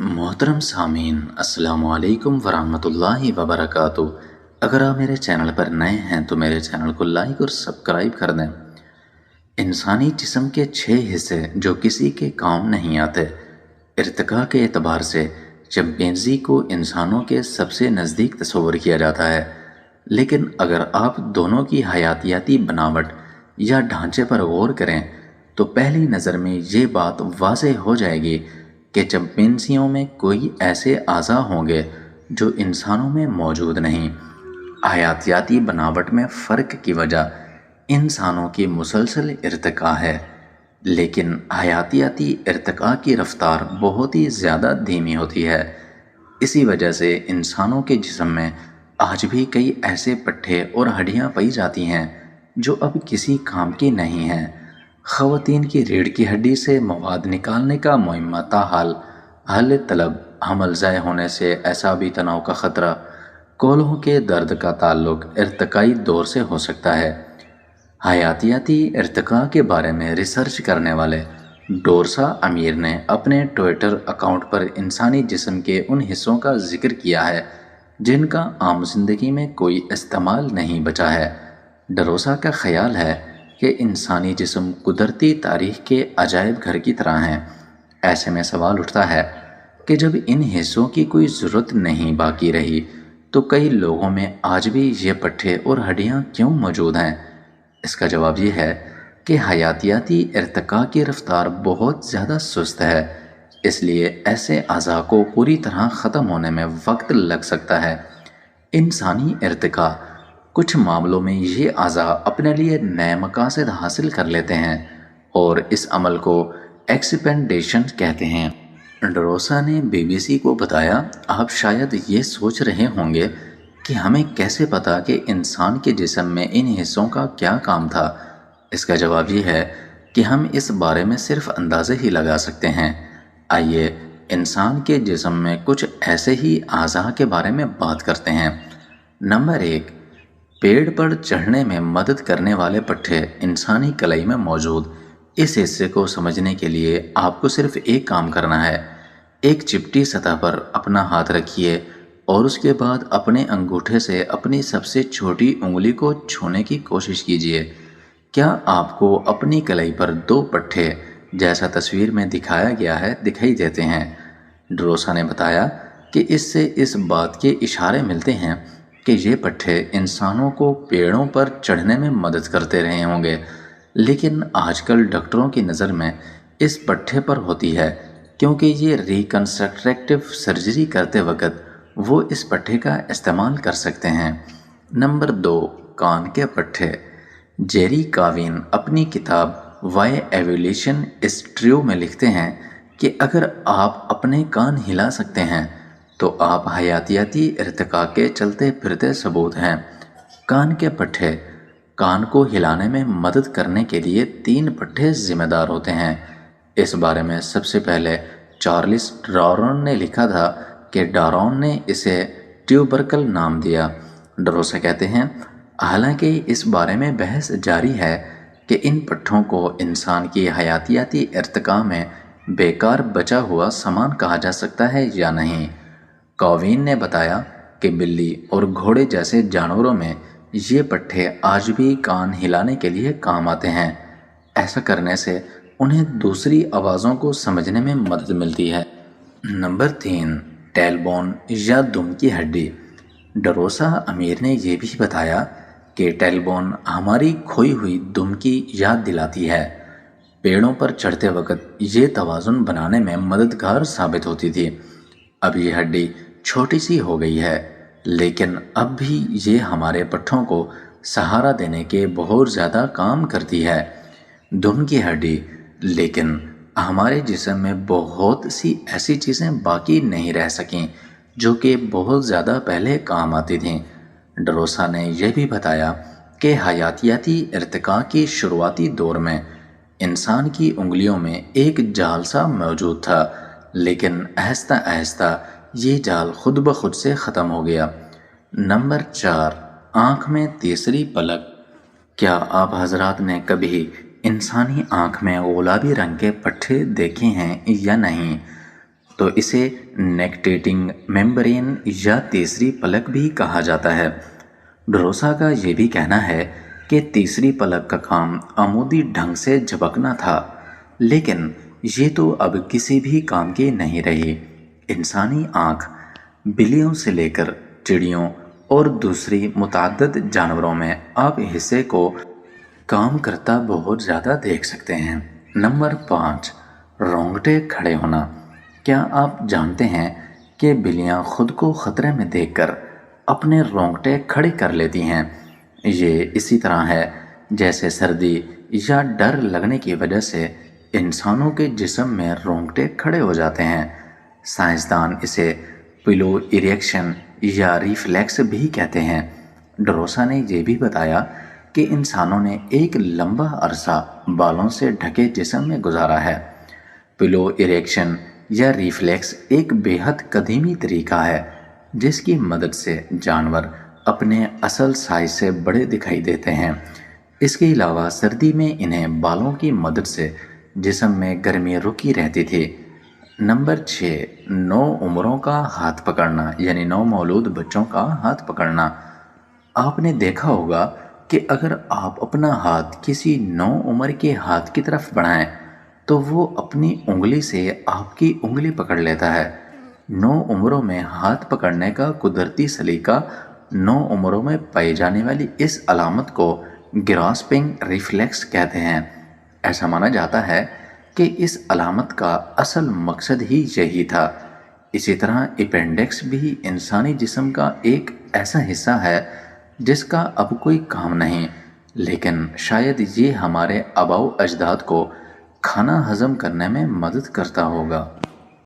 मोहतरम सामीन, अस्सलाम वालेकुम वरहमतुल्लाहि वबरकातुह। अगर आप मेरे चैनल पर नए हैं तो मेरे चैनल को लाइक और सब्सक्राइब कर दें। इंसानी जिस्म के 6 हिस्से जो किसी के काम नहीं आते। इर्तिका के एतबार से चिंपैंजी को इंसानों के सबसे नज़दीक तस्वर किया जाता है, लेकिन अगर आप दोनों की हयातियाती बनावट या ढांचे पर गौर करें तो पहली नज़र में ये बात वाज़ेह हो जाएगी कि चिंपैंजियों में कोई ऐसे अज़ा होंगे जो इंसानों में मौजूद नहीं। हयातियाती बनावट में फ़र्क की वजह इंसानों की मुसलसल इर्तिका है, लेकिन हयातियाती इर्तिका की रफ्तार बहुत ही ज़्यादा धीमी होती है। इसी वजह से इंसानों के जिस्म में आज भी कई ऐसे पट्टे और हड्डियाँ पाई जाती हैं जो अब किसी काम की नहीं हैं। ख़वातीन की रीढ़ की हड्डी से मवाद निकालने का मुहिम्मा ताहाल हल तलब, हमल ज़ाय होने से एसाबी तनाव का ख़तरा, कोल्हों के दर्द का ताल्लुक इर्तिकाई दौर से हो सकता है। हयातियाती इर्तिका के बारे में रिसर्च करने वाले डोरसा अमीर ने अपने ट्विटर अकाउंट पर इंसानी जिस्म के उन हिस्सों का जिक्र किया है जिनका आम जिंदगी में कोई इस्तेमाल नहीं बचा है। डरोसा का ख्याल है कि इंसानी जिस्म कुदरती तारीख के अजायब घर की तरह हैं। ऐसे में सवाल उठता है कि जब इन हिस्सों की कोई ज़रूरत नहीं बाकी रही तो कई लोगों में आज भी ये पट्टे और हड्डियाँ क्यों मौजूद हैं? इसका जवाब ये है कि हयातियाती इर्तिका की रफ्तार बहुत ज़्यादा सुस्त है, इसलिए ऐसे अज़ा को पूरी तरह ख़त्म होने में वक्त लग सकता है। इंसानी इर्तिका कुछ मामलों में ये अज़ा अपने लिए नए मकासद हासिल कर लेते हैं और इस अमल को एक्सपेंडेशन कहते हैं। डरोसा ने BBC को बताया, आप शायद ये सोच रहे होंगे कि हमें कैसे पता कि इंसान के जिस्म में इन हिस्सों का क्या काम था। इसका जवाब ये है कि हम इस बारे में सिर्फ अंदाज़े ही लगा सकते हैं। आइए इंसान के जिस्म में कुछ ऐसे ही अज़ा के बारे में बात करते हैं। नंबर 1, पेड़ पर चढ़ने में मदद करने वाले पट्टे इंसानी कलाई में मौजूद। इस हिस्से को समझने के लिए आपको सिर्फ एक काम करना है। एक चिपटी सतह पर अपना हाथ रखिए और उसके बाद अपने अंगूठे से अपनी सबसे छोटी उंगली को छूने की कोशिश कीजिए। क्या आपको अपनी कलाई पर 2 पट्टे जैसा तस्वीर में दिखाया गया है दिखाई देते हैं? डरोसा ने बताया कि इससे इस बात के इशारे मिलते हैं कि ये पट्टे इंसानों को पेड़ों पर चढ़ने में मदद करते रहे होंगे, लेकिन आजकल डॉक्टरों की नज़र में इस पट्टे पर होती है क्योंकि ये रिकन्स्ट्रक्टिव सर्जरी करते वक्त वो इस पट्टे का इस्तेमाल कर सकते हैं। नंबर 2, कान के पट्टे। जेरी काविन अपनी किताब वाई एवोल्यूशन इज ट्रू में लिखते हैं कि अगर आप अपने कान हिला सकते हैं तो आप हयातियाती इर्तिका के चलते फिरते सबूत हैं। कान के पट्टे कान को हिलाने में मदद करने के लिए 3 पट्टे जिम्मेदार होते हैं। इस बारे में सबसे पहले चार्ल्स डार्विन ने लिखा था कि डार्विन ने इसे ट्यूबरकल नाम दिया। डरोसा कहते हैं, हालांकि इस बारे में बहस जारी है कि इन पट्टों को इंसान की हयातियाती इर्तिका में बेकार बचा हुआ सामान कहा जा सकता है या नहीं। काविन ने बताया कि बिल्ली और घोड़े जैसे जानवरों में ये पट्टे आज भी कान हिलाने के लिए काम आते हैं। ऐसा करने से उन्हें दूसरी आवाज़ों को समझने में मदद मिलती है। नंबर 3, टेलबोन या दुम की हड्डी। डरोसा अमीर ने यह भी बताया कि टेलबोन हमारी खोई हुई दुम की याद दिलाती है। पेड़ों पर चढ़ते वक्त ये तवाज़ुन बनाने में मददगार साबित होती थी। अब ये हड्डी छोटी सी हो गई है, लेकिन अब भी ये हमारे पट्टों को सहारा देने के बहुत ज़्यादा काम करती है। दुम की हड्डी, लेकिन हमारे जिस्म में बहुत सी ऐसी चीज़ें बाकी नहीं रह सकीं जो कि बहुत ज़्यादा पहले काम आती थीं। डरोसा ने यह भी बताया कि हयातियाती इर्तिका की शुरुआती दौर में इंसान की उंगलियों में एक जाल सा मौजूद था, लेकिन आहिस्ता आहिस्ता ये जाल खुद ब खुद से ख़त्म हो गया। नंबर 4, आँख में तीसरी पलक। क्या आप हजरात ने कभी इंसानी आँख में गुलाबी रंग के पट्टे देखे हैं या नहीं? تو اسے نیکٹیٹنگ ممبرین یا تیسری پلک بھی کہا جاتا ہے۔ ڈروسا کا یہ بھی کہنا ہے کہ تیسری پلک کا کام عمودی ڈھنگ سے جھپکنا تھا، لیکن یہ تو اب کسی بھی کام کی نہیں رہی۔ انسانی آنکھ بلیوں سے لے کر چڑیوں اور دوسری متعدد جانوروں میں آپ حصے کو کام کرتا بہت زیادہ دیکھ سکتے ہیں۔ نمبر 5، رونگٹے کھڑے ہونا۔ کیا آپ جانتے ہیں کہ بلیاں خود کو خطرے میں دیکھ کر اپنے رونگٹے کھڑے کر لیتی ہیں؟ یہ اسی طرح ہے جیسے سردی یا ڈر لگنے کی وجہ سے انسانوں کے جسم میں رونگٹے کھڑے ہو جاتے ہیں۔ سائنسدان اسے پلو ایریکشن یا ریفلیکس بھی کہتے ہیں۔ ڈروسا نے یہ بھی بتایا کہ انسانوں نے ایک لمبا عرصہ بالوں سے ڈھکے جسم میں گزارا ہے۔ پلو ایریکشن یا ریفلیکس ایک بے حد قدیمی طریقہ ہے جس کی مدد سے جانور اپنے اصل سائز سے بڑے دکھائی دیتے ہیں۔ اس کے علاوہ سردی میں انہیں بالوں کی مدد سے جسم میں گرمی رکی رہتی تھی۔ نمبر 6، نو عمروں کا ہاتھ پکڑنا، یعنی نو مولود بچوں کا ہاتھ پکڑنا۔ آپ نے دیکھا ہوگا کہ اگر آپ اپنا ہاتھ کسی نو عمر کے ہاتھ کی طرف بڑھائیں تو وہ اپنی انگلی سے آپ کی انگلی پکڑ لیتا ہے۔ نو عمروں میں ہاتھ پکڑنے کا قدرتی سلیقہ نو عمروں میں پائی جانے والی اس علامت کو گراسپنگ ریفلیکس کہتے ہیں۔ ایسا مانا جاتا ہے کہ اس علامت کا اصل مقصد ہی یہی تھا۔ اسی طرح اپینڈکس بھی انسانی جسم کا ایک ایسا حصہ ہے جس کا اب کوئی کام نہیں، لیکن شاید یہ ہمارے آباء و اجداد کو کھانا ہضم کرنے میں مدد کرتا ہوگا۔